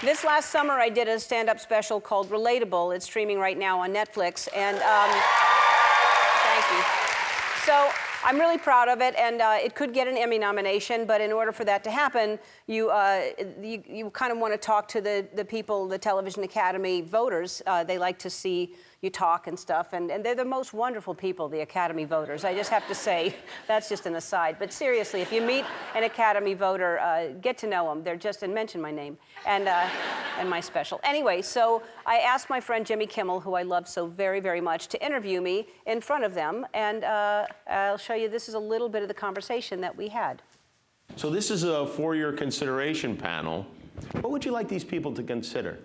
This last summer, I did a stand-up special called Relatable. It's streaming right now on Netflix, and thank you. So I'm really proud of it, and it could get an Emmy nomination, but in order for that to happen, you kind of want to talk to the people, the Television Academy voters. They like to see you talk and stuff, and they're the most wonderful people, the Academy voters. I just have to say, that's just an aside. But seriously, if you meet an Academy voter, get to know them. They're just, and mention my name and my special. Anyway, so I asked my friend Jimmy Kimmel, who I love so very, very much, to interview me in front of them, and I'll show you, this is a little bit of the conversation that we had. So this is a for-your consideration panel. What would you like these people to consider?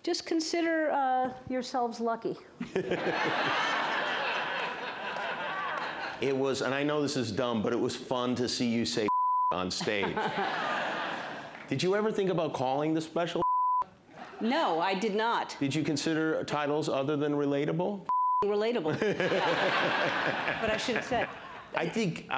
Just consider yourselves lucky. It was, and I know this is dumb, but it was fun to see you say on stage. Did you ever think about calling the special? No, I did not. Did you consider titles other than Relatable? Relatable. But I should have said. I think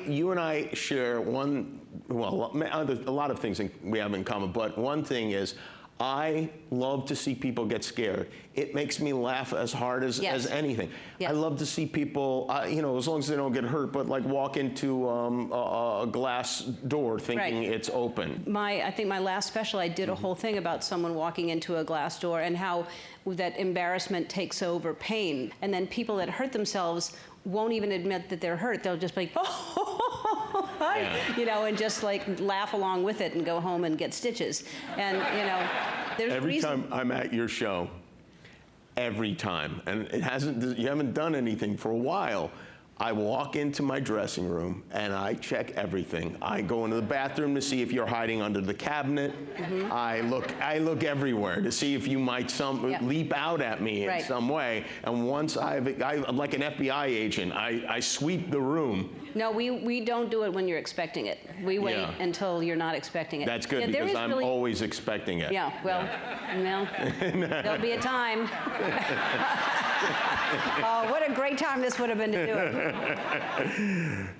you and I share one, well, a lot of things we have in common, but one thing is, I love to see people get scared. It makes me laugh as hard as anything. Yes. I love to see people, you know, as long as they don't get hurt, but like walk into a glass door thinking it's open. I think my last special, I did a whole thing about someone walking into a glass door and how that embarrassment takes over pain. And then people that hurt themselves won't even admit that they're hurt. They'll just be like, you know, and just like laugh along with it and go home and get stitches. And, you know, there's every time I'm at your show, every time, and you haven't done anything for a while, I walk into my dressing room and I check everything. I go into the bathroom to see if you're hiding under the cabinet. I look everywhere to see if you might leap out at me in some way. And once I'm like an FBI agent, I sweep the room. No, we don't do it when you're expecting it. We wait until you're not expecting it. That's good, because I'm always expecting it. Yeah, well, there'll be a time. Oh, what a great time this would have been to do it.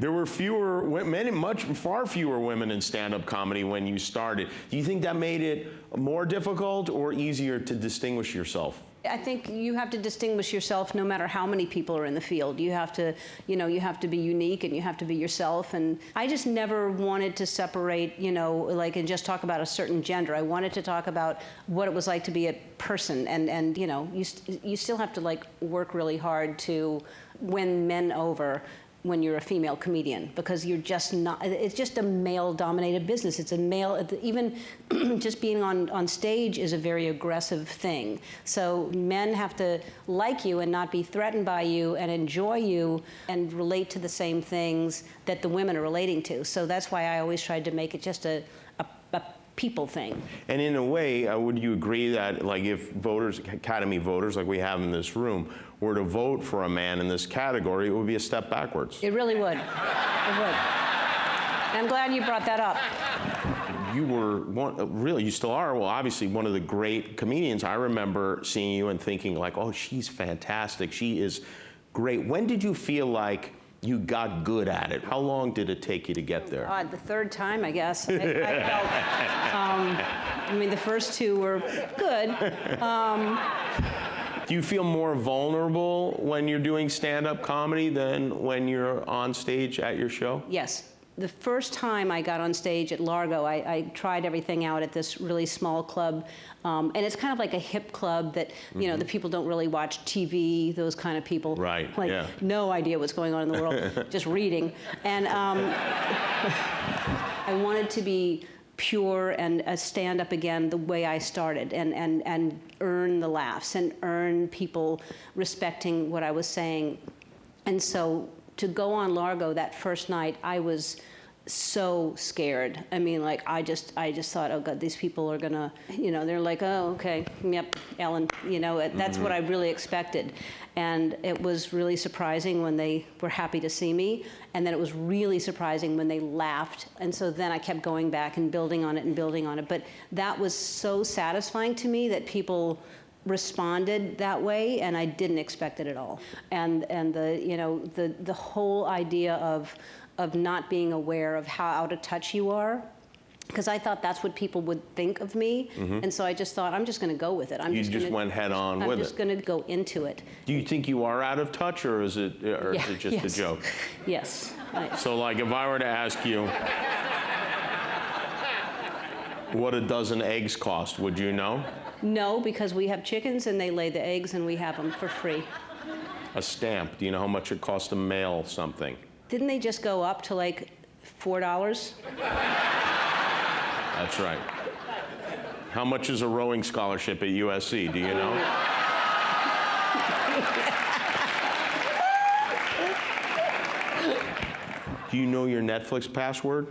There were far fewer women in stand-up comedy when you started. Do you think that made it more difficult or easier to distinguish yourself? I think you have to distinguish yourself no matter how many people are in the field. You have to, you know, you have to be unique and you have to be yourself. And I just never wanted to separate, you know, like, and just talk about a certain gender. I wanted to talk about what it was like to be a person. And you know, you still have to like work really hard to win men over when you're a female comedian, because you're just not, it's just a male-dominated business. It's a male, even just being on stage is a very aggressive thing. So men have to like you and not be threatened by you and enjoy you and relate to the same things that the women are relating to. So that's why I always tried to make it just a people thing. And in a way, would you agree that, like, if voters, Academy voters, like we have in this room, were to vote for a man in this category, it would be a step backwards? It really would. It would. And I'm glad you brought that up. You were really, you still are, well, obviously one of the great comedians. I remember seeing you and thinking like, oh, she's fantastic. She is great. When did you feel like you got good at it? How long did it take you to get there? God, the third time, I guess. I felt, I mean, the first two were good. Do you feel more vulnerable when you're doing stand-up comedy than when you're on stage at your show? Yes. The first time I got on stage at Largo, I tried everything out at this really small club. And it's kind of like a hip club that, you know, the people don't really watch TV, those kind of people. Right, like, no idea what's going on in the world, just reading. And I wanted to be pure and stand up again the way I started and earn the laughs and earn people respecting what I was saying. And so to go on Largo that first night, I was so scared. I mean, like, I just thought, oh God, these people are gonna, you know, they're like, oh, okay, yep, Ellen, you know, that's what I really expected. And it was really surprising when they were happy to see me, and then it was really surprising when they laughed. And so then I kept going back and building on it and building on it. But that was so satisfying to me that people responded that way, and I didn't expect it at all. And the, you know, the whole idea of not being aware of how out of touch you are because I thought that's what people would think of me. And so I just thought, I'm just going to go with it. You just went head on with it. I'm just going to go into it. Do you think you are out of touch, or is it just yes. a joke? Yes. So, like, if I were to ask you what a dozen eggs cost, would you know? No, because we have chickens and they lay the eggs and we have them for free. A stamp, do you know how much it costs to mail something? Didn't they just go up to like $4? That's right. How much is a rowing scholarship at USC? Do you know? Do you know your Netflix password?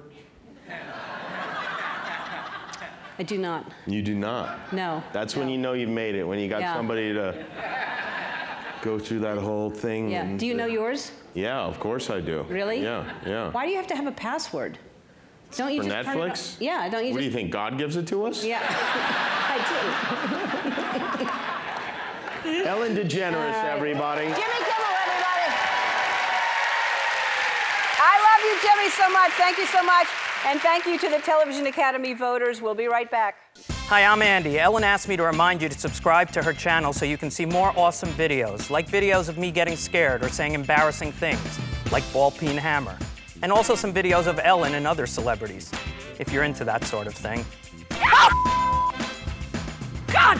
I do not. You do not? No. That's when you know you've made it, when you got somebody to go through that whole thing. Yeah. Do you know yours? Yeah, of course I do. Really? Yeah. Why do you have to have a password? Don't you For just turn it Netflix? on? Yeah, don't you What do just... you think, God gives it to us? Yeah, I do. Ellen DeGeneres, everybody. Jimmy Kimmel, everybody. I love you, Jimmy, so much. Thank you so much. And thank you to the Television Academy voters. We'll be right back. Hi, I'm Andy. Ellen asked me to remind you to subscribe to her channel so you can see more awesome videos, like videos of me getting scared or saying embarrassing things, like ball peen hammer, and also some videos of Ellen and other celebrities, if you're into that sort of thing. Oh! God!